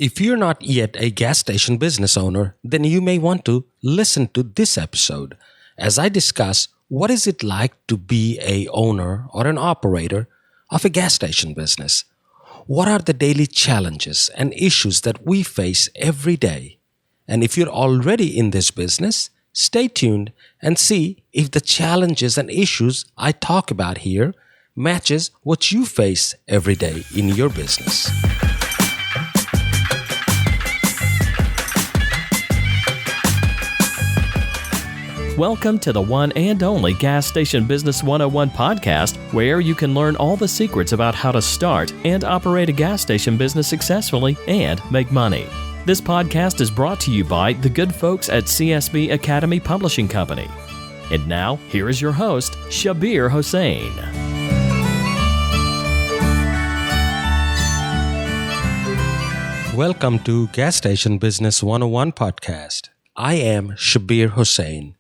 If you're not yet a gas station business owner, then you may want to listen to this episode as I discuss what is it like to be a owner or an operator of a gas station business. What are the daily challenges and issues that we face every day? And if you're already in this business, stay tuned and see if the challenges and issues I talk about here matches what you face every day in your business. Welcome to the one and only Gas Station Business 101 podcast, where you can learn all the secrets about how to start and operate a gas station business successfully and make money. This podcast is brought to you by the good folks at CSB Academy Publishing Company. And now, here is your host, Shabbir Hossain. Welcome to Gas Station Business 101 podcast. I am Shabbir Hossain,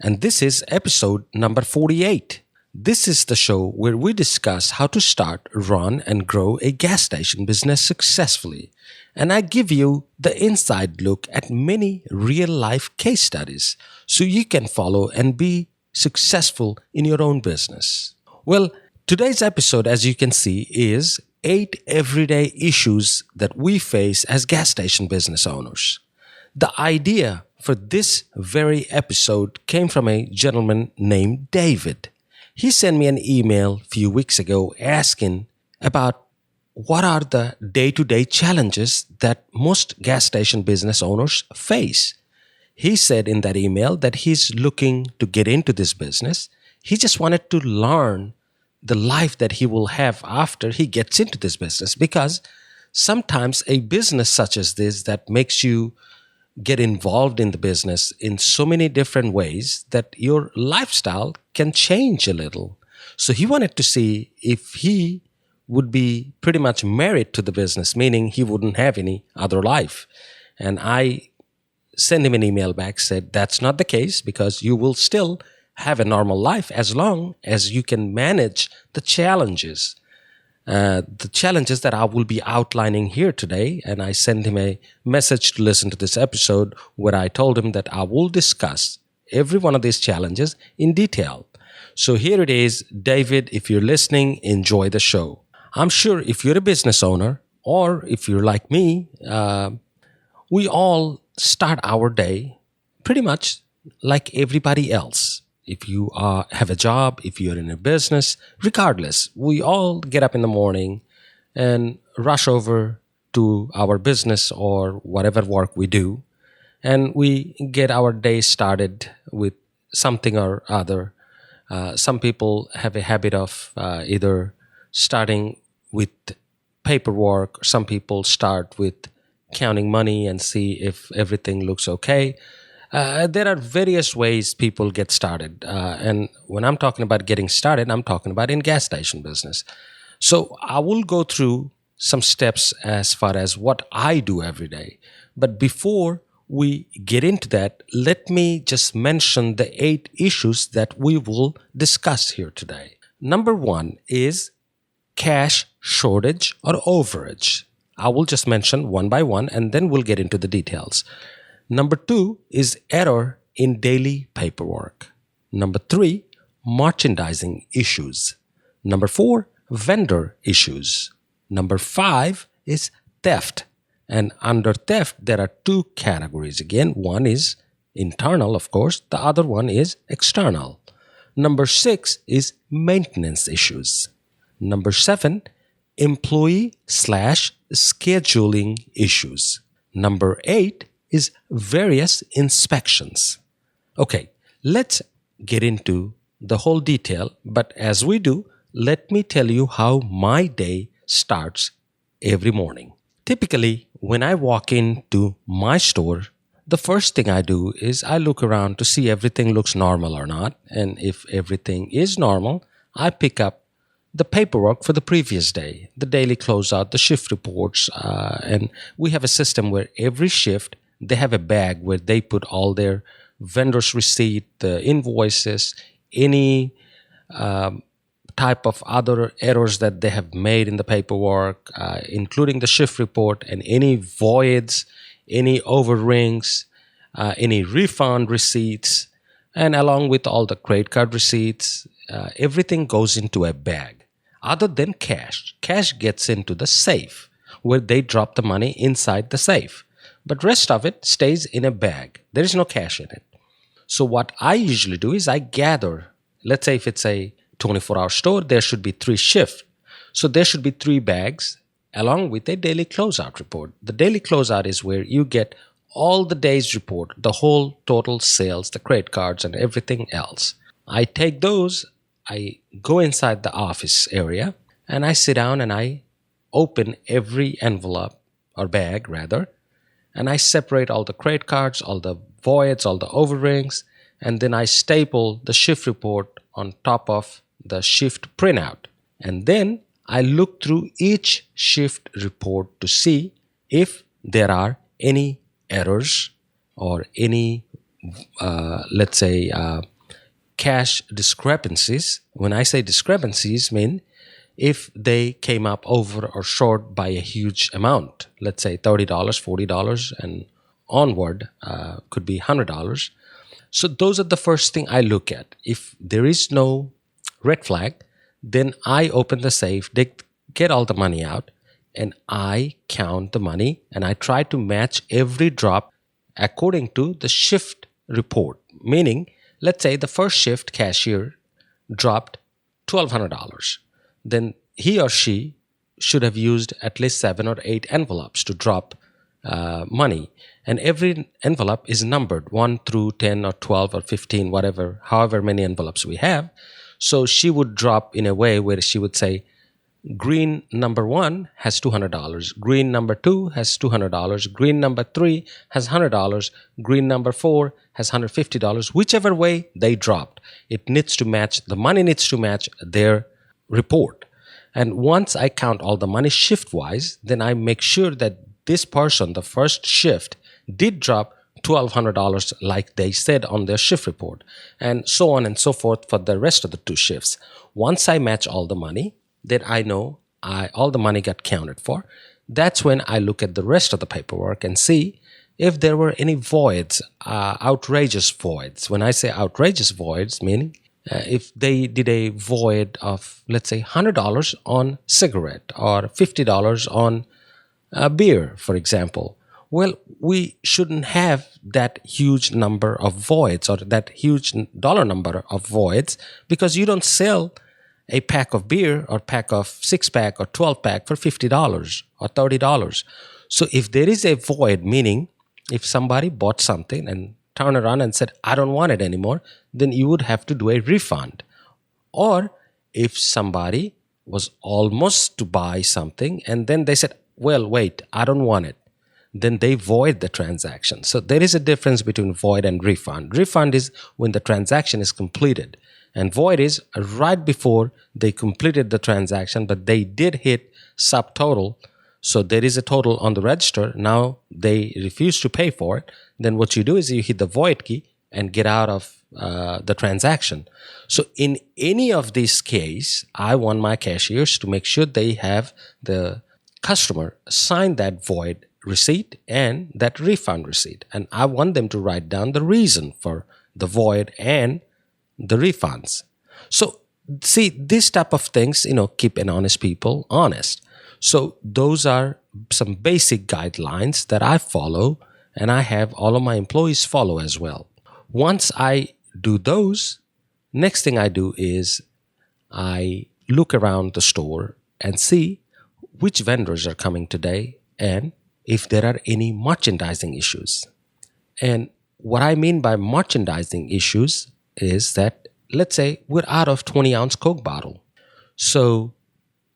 and this is episode number 48. This is the show where we discuss how to start, run, and grow a gas station business successfully. And I give you the inside look at many real-life case studies so you can follow and be successful in your own business. Well, today's episode, as you can see, is 8 everyday issues that we face as gas station business owners. The idea for this very episode came from a gentleman named David. He sent me an email a few weeks ago asking about what are the day-to-day challenges that most gas station business owners face. He said in that email that he's looking to get into this business. He just wanted to learn the life that he will have after he gets into this business, because sometimes a business such as this that makes you get involved in the business in so many different ways that your lifestyle can change a little. So he wanted to see if he would be pretty much married to the business, meaning he wouldn't have any other life. And I sent him an email back, said that's not the case, because you will still have a normal life as long as you can manage the challenges. The challenges that I will be outlining here today. And I sent him a message to listen to this episode where I told him that I will discuss every one of these challenges in detail. So here it is. David, if you're listening, enjoy the show. I'm sure if you're a business owner or if you're like me, we all start our day pretty much like everybody else. If you have a job, if you're in a business, regardless, we all get up in the morning and rush over to our business or whatever work we do. And we get our day started with something or other. Some people have a habit of either starting with paperwork. Some people start with counting money and see if everything looks okay. There are various ways people get started. And when I'm talking about getting started, I'm talking about in gas station business. So I will go through some steps as far as what I do every day. But before we get into that, let me just mention the 8 issues that we will discuss here today. Number 1 is cash shortage or overage. I will just mention one by one and then we'll get into the details. Number 2 is error in daily paperwork. Number 3, merchandising issues. Number 4, vendor issues. Number 5 is theft. And under theft, there are 2 categories. Again, one is internal, of course. The other one is external. Number 6 is maintenance issues. Number 7, employee/scheduling issues. Number 8 is various inspections. Okay, let's get into the whole detail. But as we do, let me tell you how my day starts every morning. Typically, when I walk into my store, the first thing I do is I look around to see everything looks normal or not. And if everything is normal, I pick up the paperwork for the previous day, the daily closeout, the shift reports. And we have a system where every shift, they have a bag where they put all their vendors' receipt, the invoices, any type of other errors that they have made in the paperwork, including the shift report and any voids, any overrings, any refund receipts, and along with all the credit card receipts, everything goes into a bag. Other than cash, cash gets into the safe where they drop the money inside the safe. But rest of it stays in a bag. There is no cash in it. So what I usually do is I gather, let's say if it's a 24-hour store, there should be 3 shifts. So there should be 3 bags along with a daily closeout report. The daily closeout is where you get all the day's report, the whole total sales, the credit cards and everything else. I take those, I go inside the office area and I sit down and I open every envelope or bag rather, and I separate all the credit cards, all the voids, all the overrings, and then I staple the shift report on top of the shift printout. And then I look through each shift report to see if there are any errors or any, cash discrepancies. When I say discrepancies, mean if they came up over or short by a huge amount, let's say $30, $40, and onward, could be $100. So those are the first thing I look at. If there is no red flag, then I open the safe, get all the money out, and I count the money, and I try to match every drop according to the shift report. Meaning, let's say the first shift cashier dropped $1,200. Then he or she should have used at least 7 or 8 envelopes to drop money. And every envelope is numbered 1 through 10 or 12 or 15, whatever, however many envelopes we have. So she would drop in a way where she would say, green number 1 has $200, green number 2 has $200, green number 3 has $100, green number 4 has $150, whichever way they dropped. It needs to match, the money needs to match their report. And once I count all the money shift-wise, then I make sure that this person, the first shift, did drop $1,200 like they said on their shift report, and so on and so forth for the rest of the 2 shifts. Once I match all the money, then I know all the money got counted for. That's when I look at the rest of the paperwork and see if there were any voids, outrageous voids. When I say outrageous voids, meaning if they did a void of, let's say, $100 on cigarette or $50 on beer, for example. Well, we shouldn't have that huge number of voids or that huge dollar number of voids because you don't sell a pack of beer or pack of 6-pack or 12-pack for $50 or $30. So if there is a void, meaning if somebody bought something and turned around and said, I don't want it anymore, then you would have to do a refund. Or if somebody was almost to buy something and then they said, well, wait, I don't want it, then they void the transaction. So there is a difference between void and refund. Refund is when the transaction is completed. And void is right before they completed the transaction, but they did hit subtotal. So there is a total on the register. Now they refuse to pay for it. Then what you do is you hit the void key and get out of the transaction. So in any of these case, I want my cashiers to make sure they have the customer sign that void receipt and that refund receipt. And I want them to write down the reason for the void and the refunds. So see, this type of things, keep an honest people honest. So those are some basic guidelines that I follow, and I have all of my employees follow as well. Once I do those, next thing I do is I look around the store and see which vendors are coming today and if there are any merchandising issues. And what I mean by merchandising issues is that, let's say we're out of 20-ounce Coke bottle. So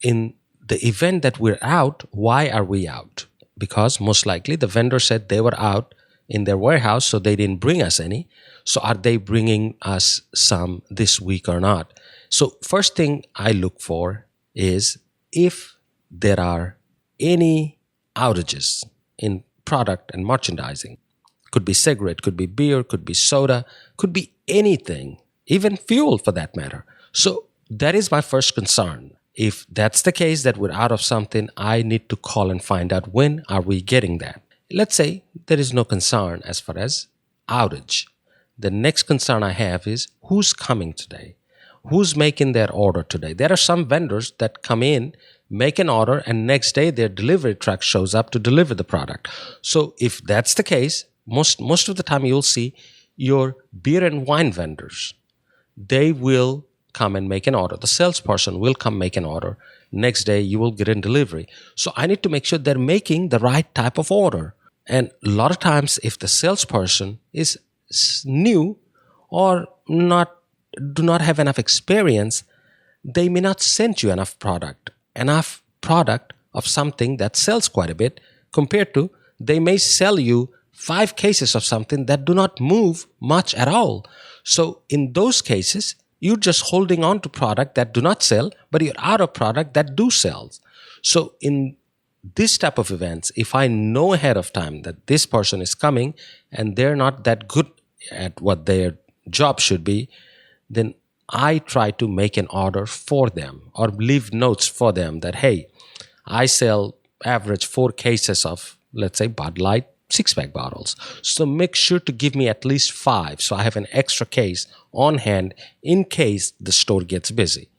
in the event that we're out, why are we out? Because most likely the vendor said they were out in their warehouse, so they didn't bring us any. So are they bringing us some this week or not? So first thing I look for is if there are any outages in product and merchandising. Could be cigarette, could be beer, could be soda, could be anything, even fuel for that matter. So that is my first concern. If that's the case, that we're out of something, I need to call and find out when are we getting that. Let's say there is no concern as far as outage. The next concern I have is who's coming today? Who's making their order today? There are some vendors that come in, make an order, and next day their delivery truck shows up to deliver the product. So if that's the case, most of the time you'll see your beer and wine vendors. They will come and make an order. The salesperson will come make an order. Next day you will get in delivery. So I need to make sure they're making the right type of order. And a lot of times if the salesperson is new or do not have enough experience, they may not send you enough product of something that sells quite a bit, compared to they may sell you 5 cases of something that do not move much at all. So in those cases, you're just holding on to product that do not sell, but you're out of product that do sell. So in this type of events, if I know ahead of time that this person is coming and they're not that good at what their job should be, then I try to make an order for them or leave notes for them that, hey, I sell average 4 cases of, let's say, Bud Light 6-pack bottles. So make sure to give me at least 5 so I have an extra case on hand in case the store gets busy.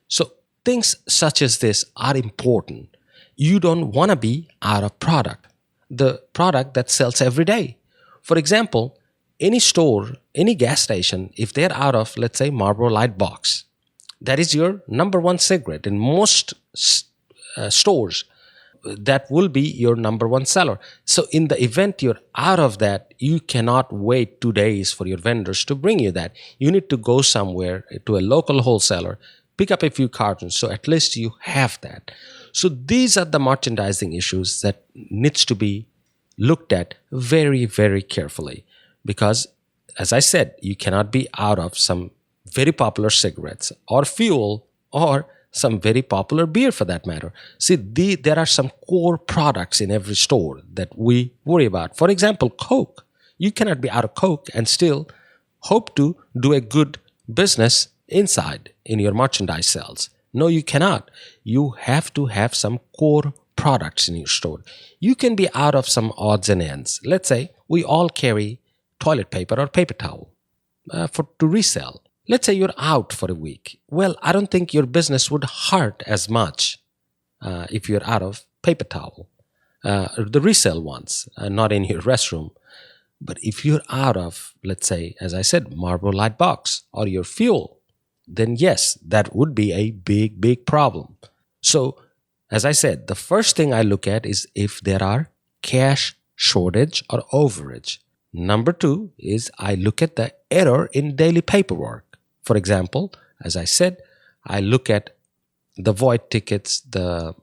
So things such as this are important. You don't want to be out of product, the product that sells every day. For example, any store, any gas station, if they're out of, let's say, Marlboro Light box, that is your number one cigarette in most stores. That will be your number one seller. So in the event you're out of that, you cannot wait 2 days for your vendors to bring you that. You need to go somewhere to a local wholesaler, pick up a few cartons, so at least you have that. So these are the merchandising issues that needs to be looked at very, very carefully. Because, as I said, you cannot be out of some very popular cigarettes or fuel or some very popular beer for that matter. See, there are some core products in every store that we worry about. For example, Coke. You cannot be out of Coke and still hope to do a good business inside in your merchandise sales. No, you cannot. You have to have some core products in your store. You can be out of some odds and ends. Let's say we all carry toilet paper or paper towel to resell. Let's say you're out for a week. Well, I don't think your business would hurt as much if you're out of paper towel, the resale ones, not in your restroom. But if you're out of, let's say, as I said, Marlboro Light box or your fuel, then yes, that would be a big, big problem. So, as I said, the first thing I look at is if there are cash shortage or overage. Number 2 is I look at the error in daily paperwork. For example, as I said, I look at the void tickets, the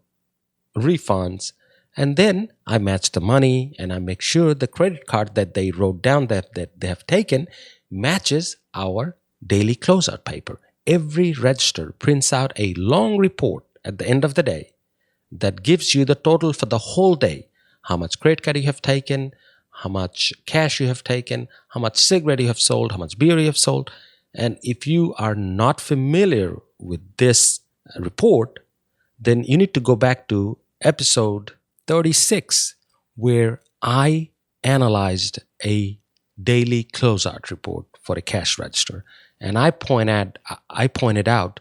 refunds, and then I match the money and I make sure the credit card that they wrote down that they have taken matches our daily closeout paper. Every register prints out a long report at the end of the day that gives you the total for the whole day. How much credit card you have taken, how much cash you have taken, how much cigarette you have sold, how much beer you have sold. And if you are not familiar with this report, then you need to go back to episode 36, where I analyzed a daily closeout report for a cash register. And I pointed out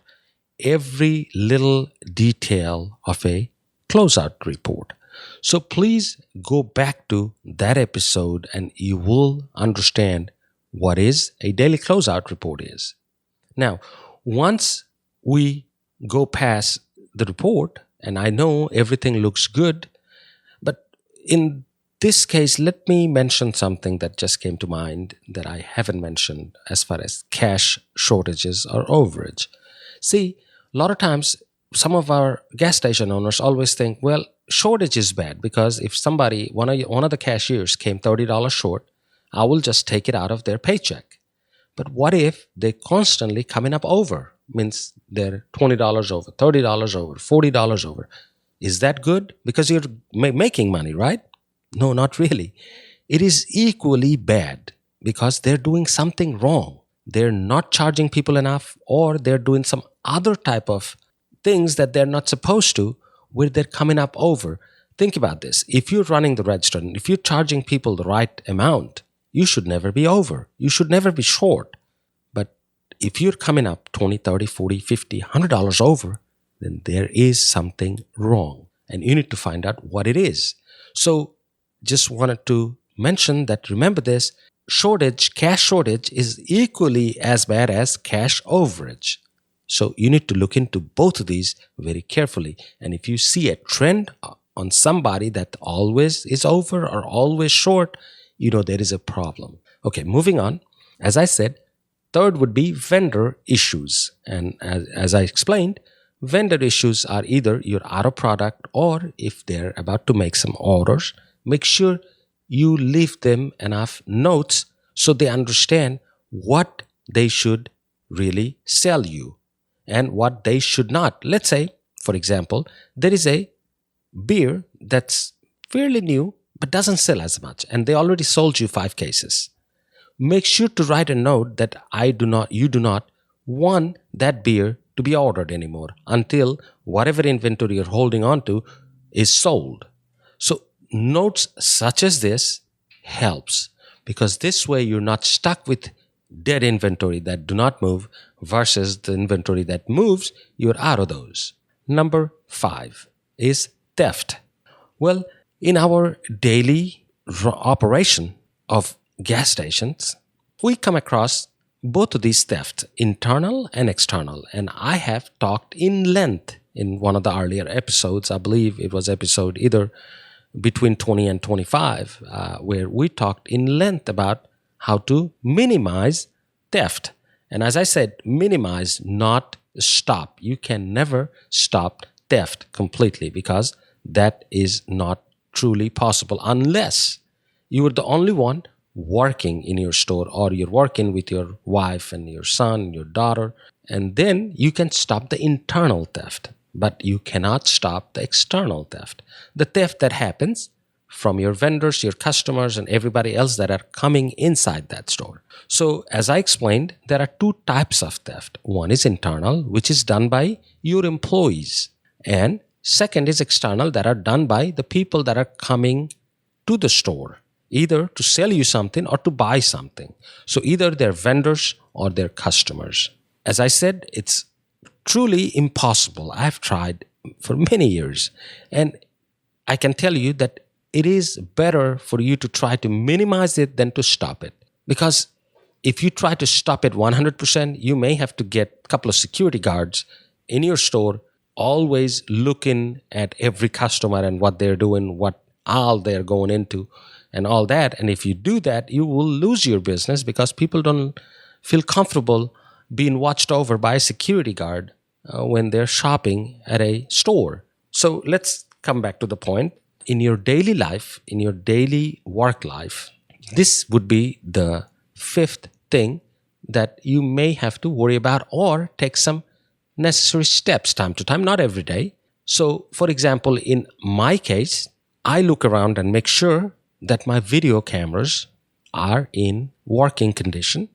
every little detail of a closeout report. So please go back to that episode and you will understand what is a daily closeout report is. Now, once we go past the report and I know everything looks good, but in this case, let me mention something that just came to mind that I haven't mentioned as far as cash shortages or overage. See, a lot of times, some of our gas station owners always think, well, shortage is bad because if somebody, one of the cashiers came $30 short, I will just take it out of their paycheck. But what if they constantly coming up over? Means they're $20 over, $30 over, $40 over. Is that good? Because you're making money, right? No, not really. It is equally bad because they're doing something wrong. they're not charging people enough, or they're doing some other type of things that they're not supposed to, where they're coming up over. Think about this. If you're running the register and if you're charging people the right amount, you should never be over. You should never be short. But if you're coming up $20, $30, $40, $50, $100 over, then there is something wrong. And you need to find out what it is. So just wanted to mention that, remember this, cash shortage is equally as bad as cash overage. So you need to look into both of these very carefully. And if you see a trend on somebody that always is over or always short, you know there is a problem. Okay, moving on. As I said, third would be vendor issues. And as I explained, vendor issues are either you're out of product, or if they're about to make some orders, make sure you leave them enough notes so they understand what they should really sell you and what they should not. Let's say, for example, there is a beer that's fairly new but doesn't sell as much, and they already sold you 5 cases. Make sure to write a note that you do not want that beer to be ordered anymore until whatever inventory you're holding on to is sold. So notes such as this helps, because this way you're not stuck with dead inventory that do not move versus the inventory that moves. You're out of those. Number 5 is theft. Well, in our daily operation of gas stations, we come across both of these thefts, internal and external. And I have talked in length in one of the earlier episodes. I believe it was episode either between 20 and 25, where we talked in length about how to minimize theft. And as I said, minimize, not stop. You can never stop theft completely, because that is not truly possible unless you are the only one working in your store, or you're working with your wife and your son, your daughter, and then you can stop the internal theft, but you cannot stop the external theft. The theft that happens from your vendors, your customers, and everybody else that are coming inside that store. So as I explained, there are 2 types of theft. One is internal, which is done by your employees, and second is external, that are done by the people that are coming to the store, either to sell you something or to buy something. So either they're vendors or they're customers. As I said, it's truly impossible. I've tried for many years, and I can tell you that it is better for you to try to minimize it than to stop it. Because if you try to stop it 100%, you may have to get a couple of security guards in your store, always looking at every customer and what they're doing, what aisle they're going into, and all that. And if you do that, you will lose your business, because people don't feel comfortable being watched over by a security guard when they're shopping at a store. So let's come back to the point. In your daily life, in your daily work life, this would be the 5th thing that you may have to worry about or take some necessary steps time to time, not every day. So, for example, in my case, I look around and make sure that my video cameras are in working condition.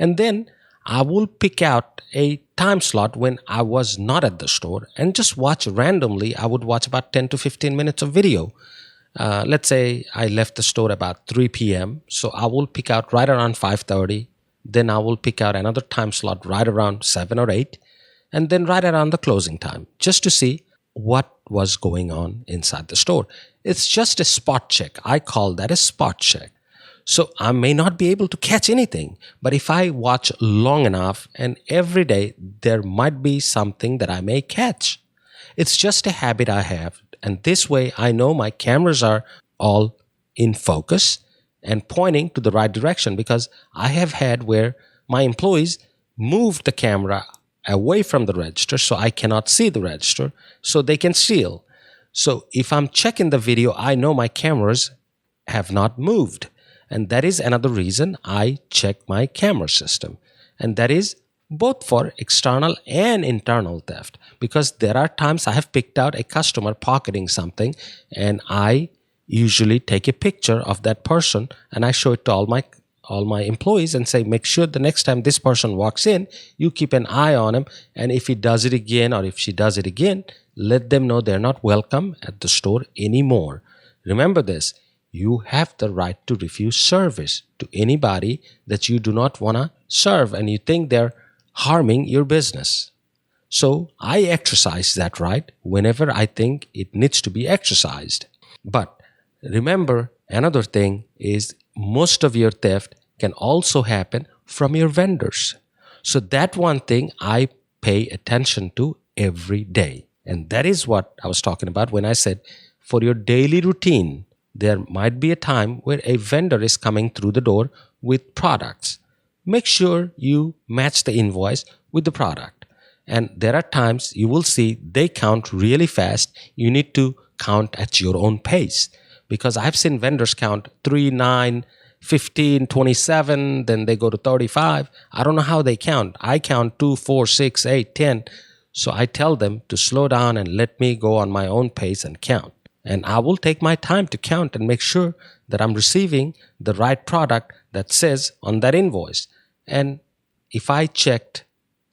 And then I will pick out a time slot when I was not at the store and just watch randomly. I would watch about 10 to 15 minutes of video. Let's say I left the store about 3 p.m. So I will pick out right around 5:30. Then I will pick out another time slot right around 7 or 8. And then right around the closing time, just to see what was going on inside the store. It's just a spot check. I call that a spot check. So I may not be able to catch anything, but if I watch long enough, and every day, there might be something that I may catch. It's just a habit I have. And this way I know my cameras are all in focus and pointing to the right direction, because I have had where my employees moved the camera away from the register so I cannot see the register, so they can steal. So if I'm checking the video, I know my cameras have not moved. And that is another reason I check my camera system. And that is both for external and internal theft. Because there are times I have picked out a customer pocketing something, and I usually take a picture of that person and I show it to all my employees and say, make sure the next time this person walks in, you keep an eye on him. And if he does it again or if she does it again, let them know they're not welcome at the store anymore. Remember this, you have the right to refuse service to anybody that you do not want to serve and you think they're harming your business. So I exercise that right whenever I think it needs to be exercised. But remember, another thing is most of your theft can also happen from your vendors. So that one thing I pay attention to every day. And that is what I was talking about when I said for your daily routine, there might be a time where a vendor is coming through the door with products. Make sure you match the invoice with the product. And there are times you will see they count really fast. You need to count at your own pace. Because I've seen vendors count 3, 9, 15, 27, then they go to 35. I don't know how they count. I count 2, 4, 6, 8, 10. So I tell them to slow down and let me go on my own pace and count. And I will take my time to count and make sure that I'm receiving the right product that says on that invoice. And if I checked,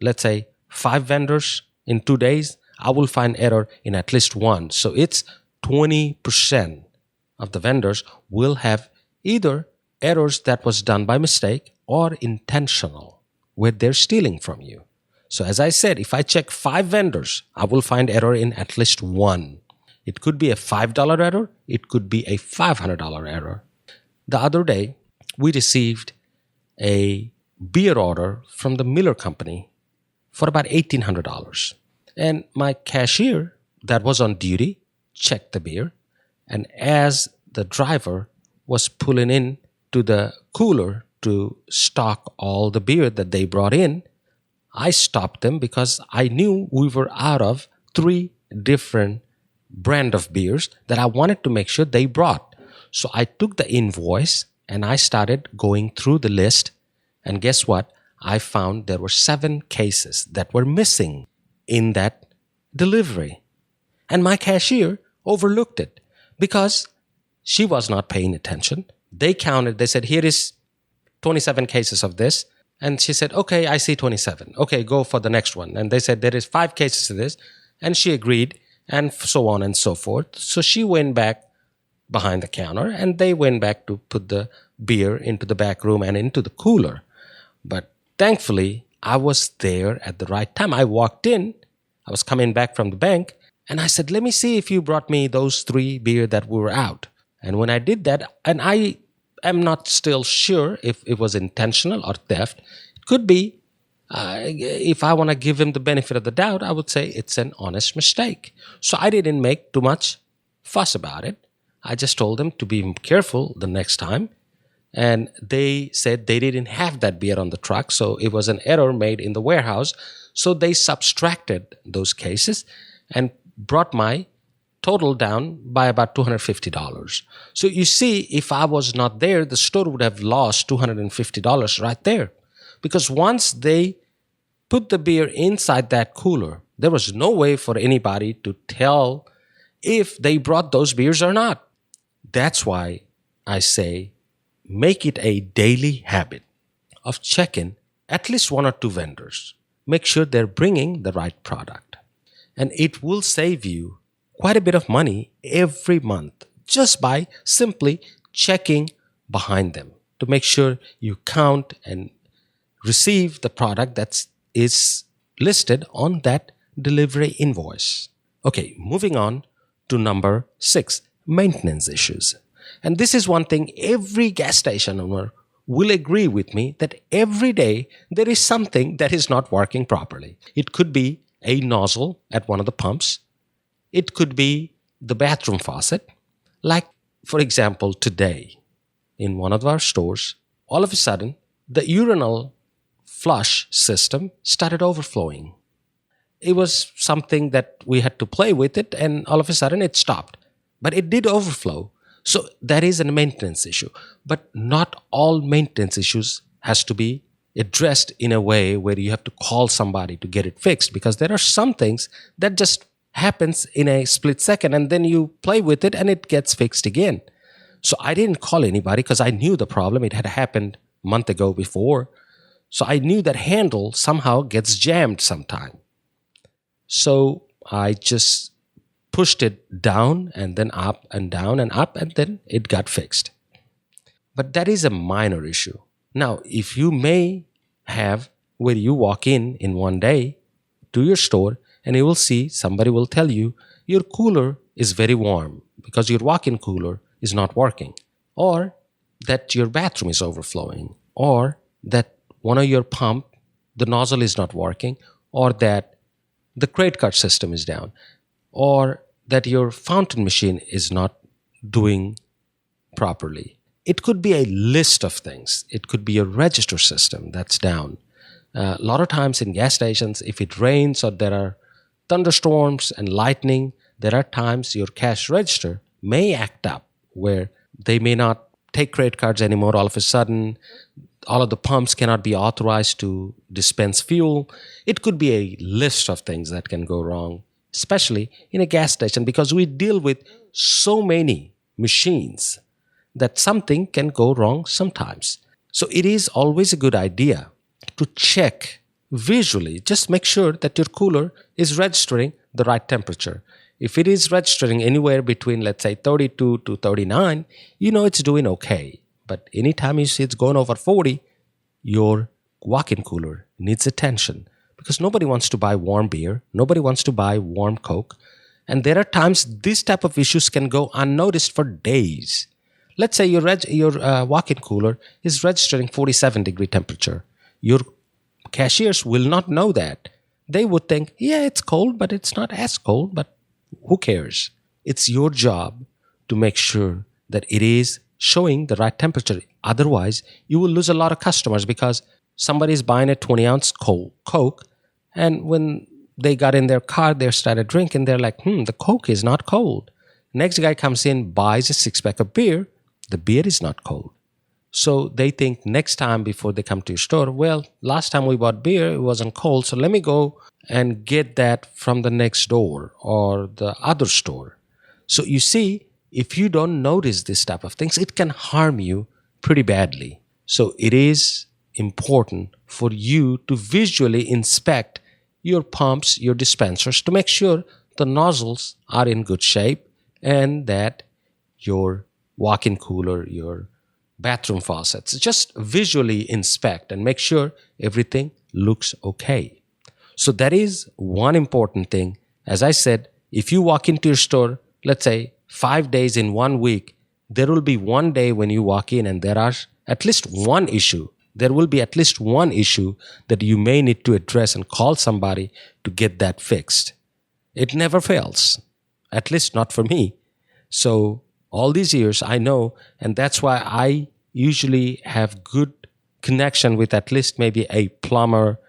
let's say, 5 vendors in 2 days, I will find error in at least one. So it's 20% of the vendors will have either errors that was done by mistake or intentional, where they're stealing from you. So as I said, if I check 5 vendors, I will find error in at least one. It could be a $5 error. It could be a $500 error. The other day, we received a beer order from the Miller Company for about $1,800. And my cashier that was on duty checked the beer. And as the driver was pulling in to the cooler to stock all the beer that they brought in, I stopped them because I knew we were out of 3 different brand of beers that I wanted to make sure they brought. So I took the invoice and I started going through the list. And guess what? I found there were 7 cases that were missing in that delivery. And my cashier overlooked it because she was not paying attention. They counted, they said, here is 27 cases of this. And she said, okay, I see 27. Okay, go for the next one. And they said, there is 5 cases of this. And she agreed, and so on and so forth. So she went back behind the counter and they went back to put the beer into the back room and into the cooler. But thankfully, I was there at the right time. I walked in, I was coming back from the bank, and I said, let me see if you brought me those 3 beer that were out. And when I did that, and I am not still sure if it was intentional or theft, it could be, if I want to give him the benefit of the doubt, I would say it's an honest mistake. So I didn't make too much fuss about it. I just told them to be careful the next time. And they said they didn't have that beer on the truck, so it was an error made in the warehouse. So they subtracted those cases and brought my total down by about $250. So you see, if I was not there, the store would have lost $250 right there. Because once they put the beer inside that cooler, there was no way for anybody to tell if they brought those beers or not. That's why I say, make it a daily habit of checking at least 1 or 2 vendors. Make sure they're bringing the right product. And it will save you quite a bit of money every month just by simply checking behind them to make sure you count and receive the product that is listed on that delivery invoice. Okay, moving on to number 6, maintenance issues. And this is one thing every gas station owner will agree with me, that every day there is something that is not working properly. It could be a nozzle at one of the pumps. It could be the bathroom faucet. Like, for example, today in one of our stores, all of a sudden, the urinal flush system started overflowing. It was something that we had to play with it, and all of a sudden it stopped. But it did overflow. So that is a maintenance issue. But not all maintenance issues has to be addressed in a way where you have to call somebody to get it fixed, because there are some things that just happens in a split second and then you play with it and it gets fixed again. So I didn't call anybody because I knew the problem. It had happened month ago before. So I knew that handle somehow gets jammed sometime. So I just pushed it down and then up and down and up, and then it got fixed. But that is a minor issue. Now, if you may have where you walk in one day to your store and you will see somebody will tell you your cooler is very warm because your walk-in cooler is not working, or that your bathroom is overflowing, or that one of your pump, the nozzle is not working, or that the credit card system is down, or that your fountain machine is not doing properly. It could be a list of things. It could be your register system that's down. A lot of times in gas stations, if it rains or there are thunderstorms and lightning, there are times your cash register may act up where they may not take credit cards anymore. All of a sudden, all of the pumps cannot be authorized to dispense fuel. It could be a list of things that can go wrong, especially in a gas station, because we deal with so many machines that something can go wrong sometimes. So it is always a good idea to check visually. Just make sure that your cooler is registering the right temperature. If it is registering anywhere between, let's say, 32 to 39, you know it's doing okay. But anytime you see it's going over 40, your walk-in cooler needs attention, because nobody wants to buy warm beer. Nobody wants to buy warm Coke. And there are times these type of issues can go unnoticed for days. Let's say your walk-in cooler is registering 47-degree temperature. Your cashiers will not know that. They would think, yeah, it's cold, but it's not as cold, but who cares? It's your job to make sure that it is showing the right temperature. Otherwise, you will lose a lot of customers, because somebody is buying a 20-ounce Coke, and when they got in their car, they started drinking, they're like, the Coke is not cold. Next guy comes in, buys a 6-pack of beer, the beer is not cold. So they think next time before they come to your store, well, last time we bought beer, it wasn't cold, so let me go and get that from the next door or the other store. So you see, if you don't notice this type of things, it can harm you pretty badly. So it is important for you to visually inspect your pumps, your dispensers, to make sure the nozzles are in good shape and that your walk-in cooler, your bathroom faucets, just visually inspect and make sure everything looks okay. So that is one important thing. As I said, if you walk into your store, let's say 5 days in 1 week, there will be one day when you walk in and there are at least one issue. There will be at least one issue that you may need to address and call somebody to get that fixed. It never fails, at least not for me. So all these years, I know, and that's why I usually have good connection with at least maybe a plumber,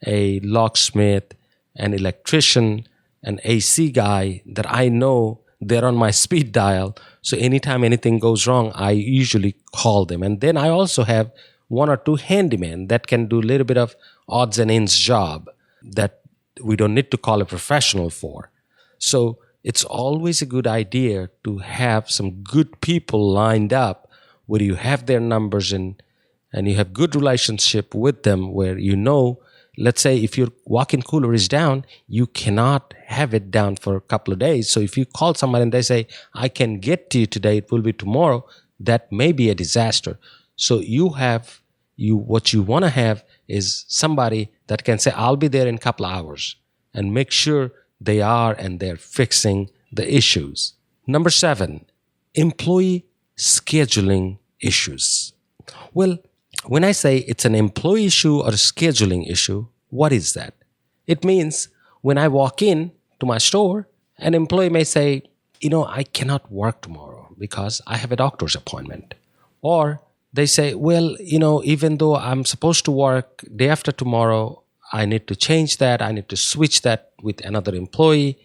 a locksmith, an electrician, an AC guy that I know they're on my speed dial. So anytime anything goes wrong, I usually call them. And then I also have 1 or 2 handymen that can do a little bit of odds and ends job that we don't need to call a professional for. So it's always a good idea to have some good people lined up where you have their numbers and you have good relationship with them, where you know, let's say if your walk-in cooler is down, you cannot have it down for a couple of days. So if you call somebody and they say, I can get to you today, it will be tomorrow, that may be a disaster. So what you want to have is somebody that can say, I'll be there in a couple of hours, and make sure they are and they're fixing the issues. Number 7, employee scheduling issues. Well, when I say it's an employee issue or a scheduling issue, what is that? It means when I walk in to my store, an employee may say, I cannot work tomorrow because I have a doctor's appointment. Or they say, well, even though I'm supposed to work day after tomorrow, I need to change that. I need to switch that with another employee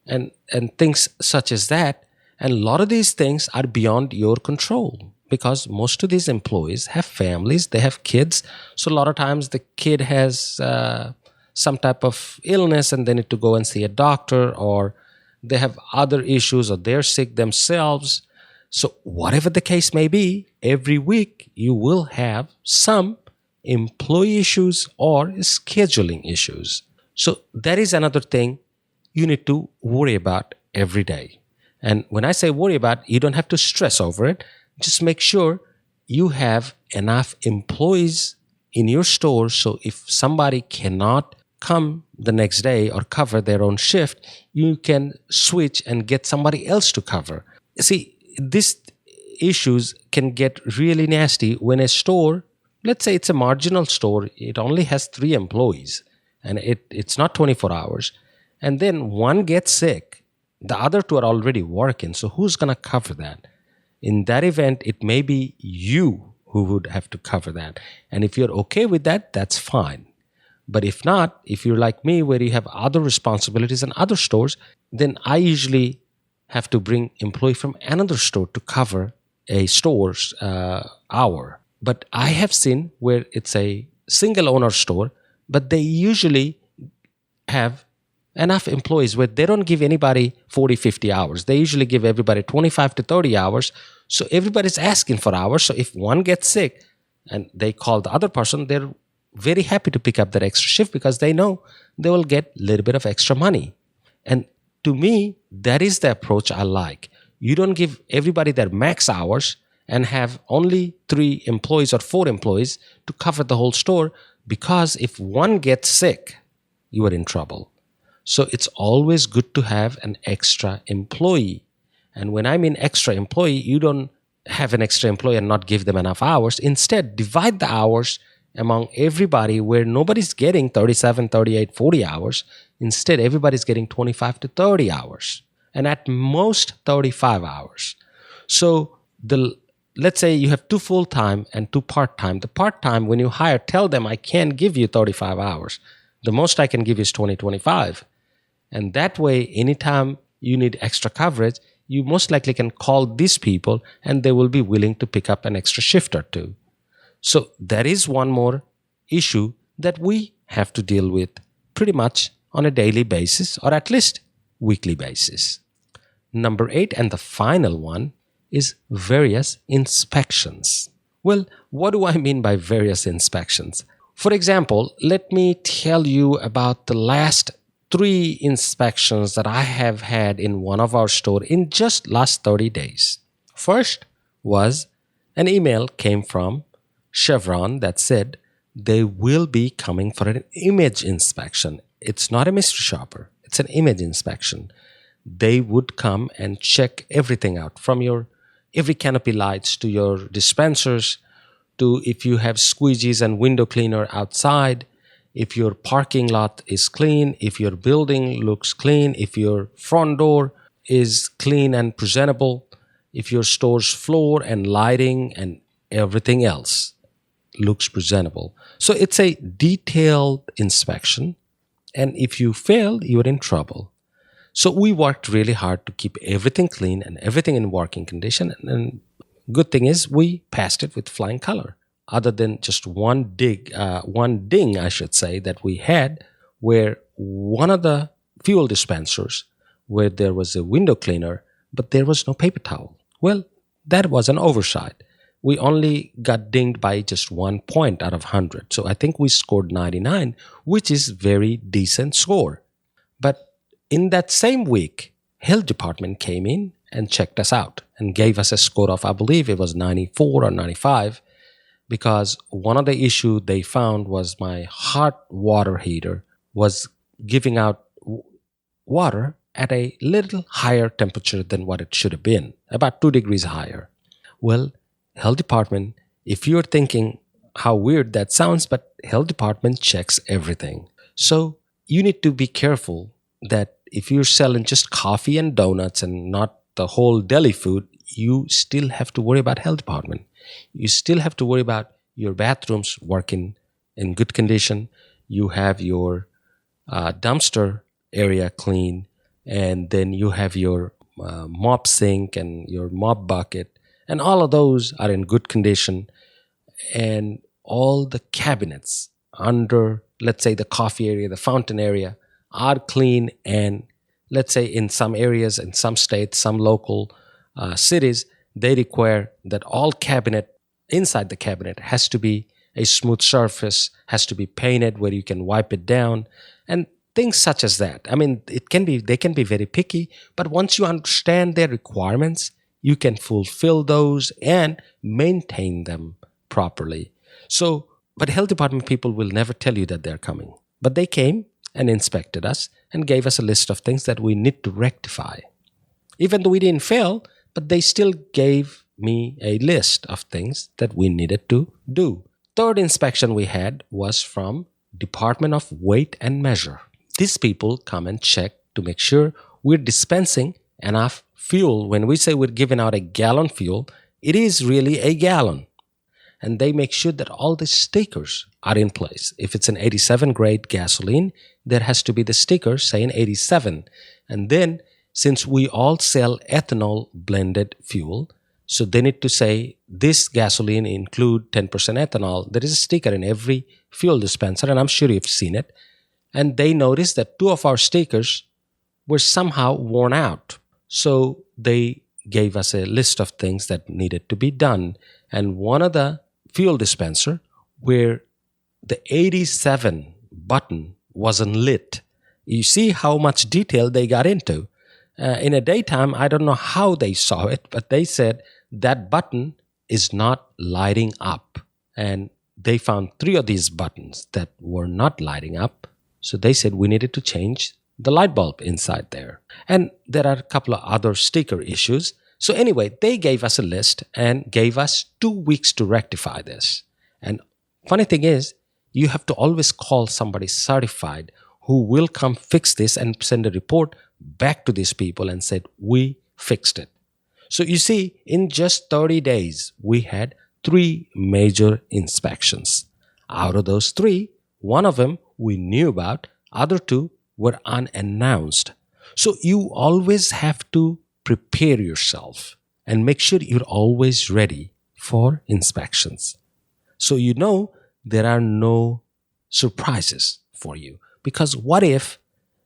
and things such as that. And a lot of these things are beyond your control, because most of these employees have families, they have kids. So a lot of times the kid has some type of illness and they need to go and see a doctor, or they have other issues, or they're sick themselves. So whatever the case may be, every week you will have some employee issues or scheduling issues. So that is another thing you need to worry about every day. And when I say worry about, you don't have to stress over it. Just make sure you have enough employees in your store, so if somebody cannot come the next day or cover their own shift, you can switch and get somebody else to cover. See, these issues can get really nasty when a store, let's say it's a marginal store, it only has 3 employees and it's not 24 hours. And then one gets sick, the other 2 are already working. So who's going to cover that? In that event, it may be you who would have to cover that. And if you're okay with that, that's fine. But if not, if you're like me, where you have other responsibilities in other stores, then I usually have to bring employee from another store to cover a store's hour. But I have seen where it's a single owner store, but they usually have enough employees where they don't give anybody 40, 50 hours. They usually give everybody 25 to 30 hours. So everybody's asking for hours. So if one gets sick and they call the other person, they're very happy to pick up that extra shift because they know they will get a little bit of extra money. And to me, that is the approach I like. You don't give everybody their max hours and have only 3 employees or 4 employees to cover the whole store, because if one gets sick, you are in trouble. So it's always good to have an extra employee. And when I mean extra employee, you don't have an extra employee and not give them enough hours. Instead, divide the hours among everybody where nobody's getting 37, 38, 40 hours. Instead, everybody's getting 25 to 30 hours and at most 35 hours. So let's say you have 2 full-time and 2 part-time. The part-time, when you hire, tell them I can't give you 35 hours. The most I can give you is 20, 25. And that way, anytime you need extra coverage, you most likely can call these people and they will be willing to pick up an extra shift or 2. So there is one more issue that we have to deal with pretty much on a daily basis or at least weekly basis. Number 8, and the final one, is various inspections. Well, what do I mean by various inspections? For example, let me tell you about the last 3 inspections that I have had in one of our stores in just last 30 days. First was an email came from Chevron that said they will be coming for an image inspection. It's not a mystery shopper. It's an image inspection. They would come and check everything out, from your every canopy lights to your dispensers, to if you have squeegees and window cleaner outside, if your parking lot is clean, if your building looks clean, if your front door is clean and presentable, if your store's floor and lighting and everything else looks presentable. So it's a detailed inspection, and if you fail, you're in trouble. So we worked really hard to keep everything clean and everything in working condition, and good thing is we passed it with flying color. Other than just one ding, I should say, that we had, where one of the fuel dispensers, where there was a window cleaner, but there was no paper towel. Well, that was an oversight. We only got dinged by just 1 point out of 100. So I think we scored 99, which is very decent score. But in that same week, health department came in and checked us out and gave us a score of, I believe it was 94 or 95. Because one of the issue they found was my hot water heater was giving out water at a little higher temperature than what it should have been, about 2 degrees higher. Well, health department, if you're thinking how weird that sounds, but health department checks everything. So you need to be careful that if you're selling just coffee and donuts and not the whole deli food, you still have to worry about health department. You still have to worry about your bathrooms working in good condition. You have your dumpster area clean, and then you have your mop sink and your mop bucket, and all of those are in good condition. And all the cabinets under, let's say, the coffee area, the fountain area, are clean. And let's say in some areas, in some states, some local cities, They require that all cabinet, inside the cabinet, has to be a smooth surface, has to be painted where you can wipe it down, and things such as that. I mean, they can be very picky, but once you understand their requirements, you can fulfill those and maintain them properly. So, but health department people will never tell you that they're coming. But they came and inspected us and gave us a list of things that we need to rectify. Even though we didn't fail, but they still gave me a list of things that we needed to do. Third inspection we had was from Department of Weight and Measure. These people come and check to make sure we're dispensing enough fuel. When we say we're giving out a gallon fuel, it is really a gallon. And they make sure that all the stickers are in place. If it's an 87 grade gasoline, there has to be the sticker saying 87. And then, since we all sell ethanol blended fuel, so they need to say this gasoline include 10% ethanol. There is a sticker in every fuel dispenser, and I'm sure you've seen it. And they noticed that 2 of our stickers were somehow worn out. So they gave us a list of things that needed to be done. And one of the fuel dispenser where the 87 button wasn't lit. You see how much detail they got into. In a daytime, I don't know how they saw it, but they said that button is not lighting up. And they found 3 of these buttons that were not lighting up. So they said we needed to change the light bulb inside there. And there are a couple of other sticker issues. So anyway, they gave us a list and gave us 2 weeks to rectify this. And funny thing is, you have to always call somebody certified who will come fix this and send a report back to these people and said, we fixed it. So you see, in just 30 days, we had 3 major inspections. Out of those 3, one of them we knew about, other 2 were unannounced. So you always have to prepare yourself and make sure you're always ready for inspections. So you know there are no surprises for you. Because what if,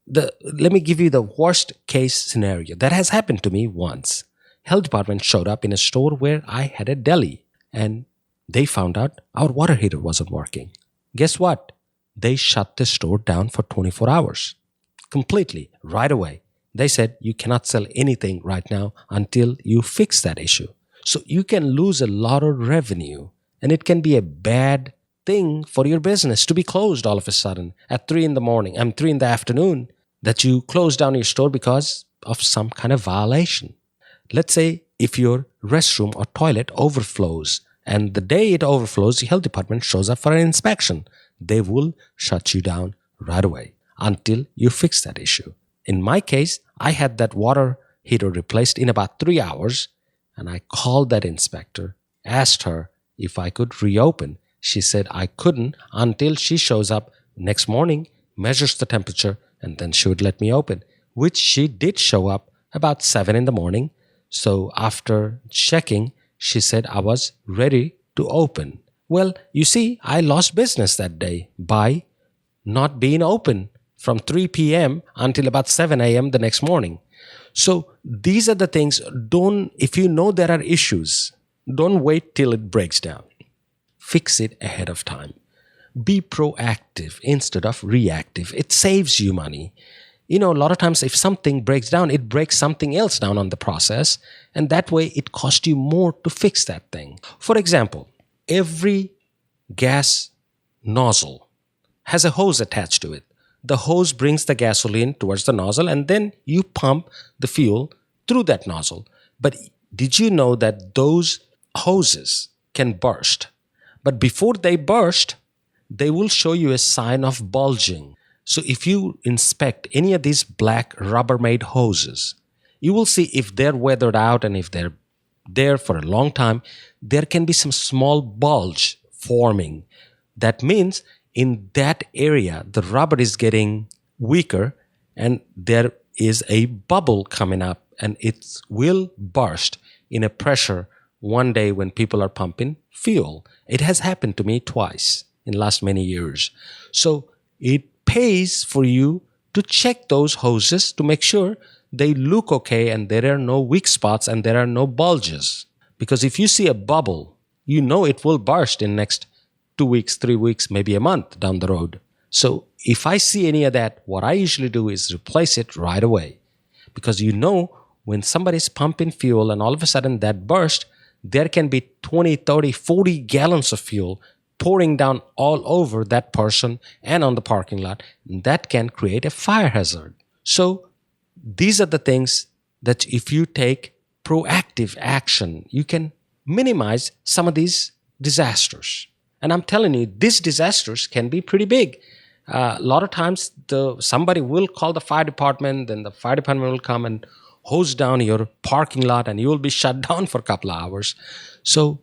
let me give you the worst case scenario. That has happened to me once. Health department showed up in a store where I had a deli and they found out our water heater wasn't working. Guess what? They shut the store down for 24 hours. Completely, right away. They said you cannot sell anything right now until you fix that issue. So you can lose a lot of revenue and it can be a bad thing for your business to be closed all of a sudden at 3 in the afternoon, that you close down your store because of some kind of violation. Let's say if your restroom or toilet overflows and the day it overflows, the health department shows up for an inspection. They will shut you down right away until you fix that issue. In my case, I had that water heater replaced in about 3 hours, and I called that inspector, asked her if I could reopen. She said I couldn't until she shows up next morning, measures the temperature, and then she would let me open, which she did show up about 7 in the morning. So after checking, she said I was ready to open. Well, you see, I lost business that day by not being open from 3 p.m. until about 7 a.m. the next morning. So these are the things, if you know there are issues, don't wait till it breaks down. Fix it ahead of time. Be proactive instead of reactive. It saves you money. A lot of times if something breaks down, it breaks something else down on the process. And that way it costs you more to fix that thing. For example, every gas nozzle has a hose attached to it. The hose brings the gasoline towards the nozzle and then you pump the fuel through that nozzle. But did you know that those hoses can burst? But before they burst, they will show you a sign of bulging. So if you inspect any of these black Rubbermaid hoses, you will see if they're weathered out and if they're there for a long time, there can be some small bulge forming. That means in that area, the rubber is getting weaker and there is a bubble coming up and it will burst in a pressure one day when people are pumping fuel. It has happened to me twice in the last many years. So it pays for you to check those hoses to make sure they look okay and there are no weak spots and there are no bulges. Because if you see a bubble, you know it will burst in next 2 weeks, 3 weeks, maybe a month down the road. So if I see any of that, what I usually do is replace it right away. Because you know when somebody's pumping fuel and all of a sudden that burst, there can be 20, 30, 40 gallons of fuel pouring down all over that person and on the parking lot. That can create a fire hazard. So these are the things that if you take proactive action, you can minimize some of these disasters. And I'm telling you, these disasters can be pretty big. A lot of times somebody will call the fire department, then the fire department will come and hose down your parking lot and you will be shut down for a couple of hours. So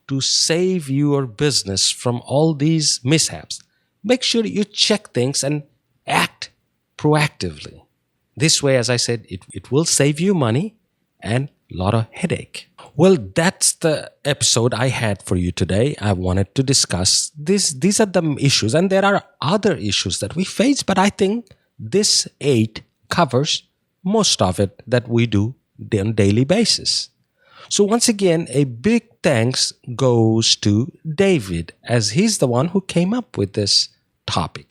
to save your business from all these mishaps, make sure you check things and act proactively. This way, as I said, it will save you money and a lot of headache. Well, that's the episode I had for you today. I wanted to discuss this. These are the issues, and there are other issues that we face, but I think this 8 covers most of it that we do on a daily basis. So once again, a big thanks goes to David, as he's the one who came up with this topic.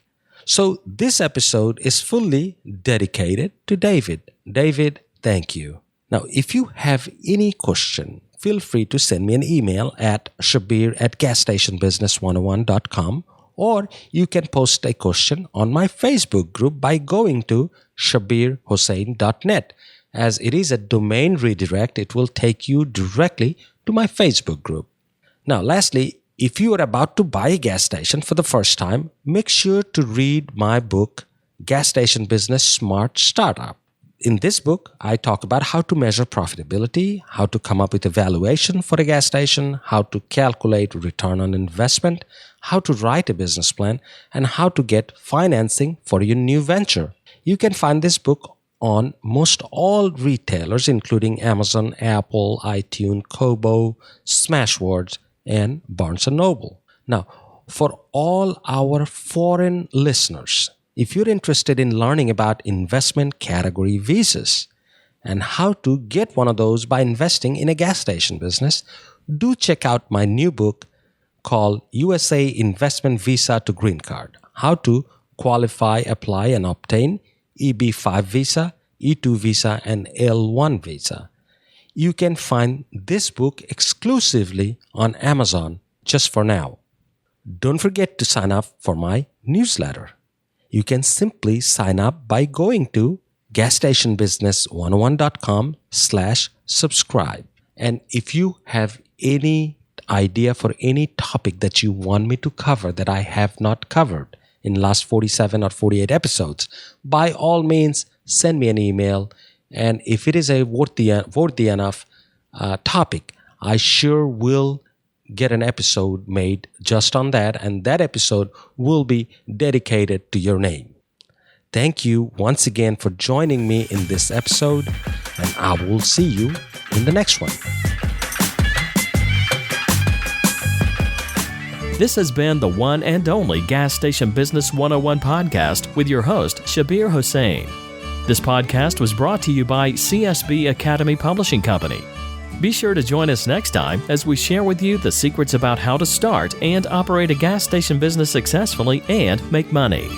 So this episode is fully dedicated to David. David, thank you. Now, if you have any question, feel free to send me an email at shabbir@gasstationbusiness101.com, or you can post a question on my Facebook group by going to shabbirhossain.net. As it is a domain redirect, it will take you directly to my Facebook group. Now, lastly, if you are about to buy a gas station for the first time, make sure to read my book, Gas Station Business Smart Startup. In this book, I talk about how to measure profitability, how to come up with a valuation for a gas station, how to calculate return on investment, how to write a business plan, and how to get financing for your new venture. You can find this book on most all retailers, including Amazon, Apple, iTunes, Kobo, Smashwords, and Barnes & Noble. Now, for all our foreign listeners, if you're interested in learning about investment category visas and how to get one of those by investing in a gas station business, do check out my new book called USA Investment Visa to Green Card: How to Qualify, Apply, and Obtain EB-5 visa, E2 visa, and L1 visa. You can find this book exclusively on Amazon just for now. Don't forget to sign up for my newsletter. You can simply sign up by going to gasstationbusiness101.com/subscribe. And if you have any idea for any topic that you want me to cover that I have not covered in the last 47 or 48 episodes, by all means, send me an email. And if it is a worthy enough topic, I sure will get an episode made just on that, and that episode will be dedicated to your name. Thank you once again for joining me in this episode, and I will see you in the next one. This has been the one and only Gas Station Business 101 podcast with your host, Shabbir Hossain. This podcast was brought to you by CSB Academy Publishing Company. Be sure to join us next time as we share with you the secrets about how to start and operate a gas station business successfully and make money.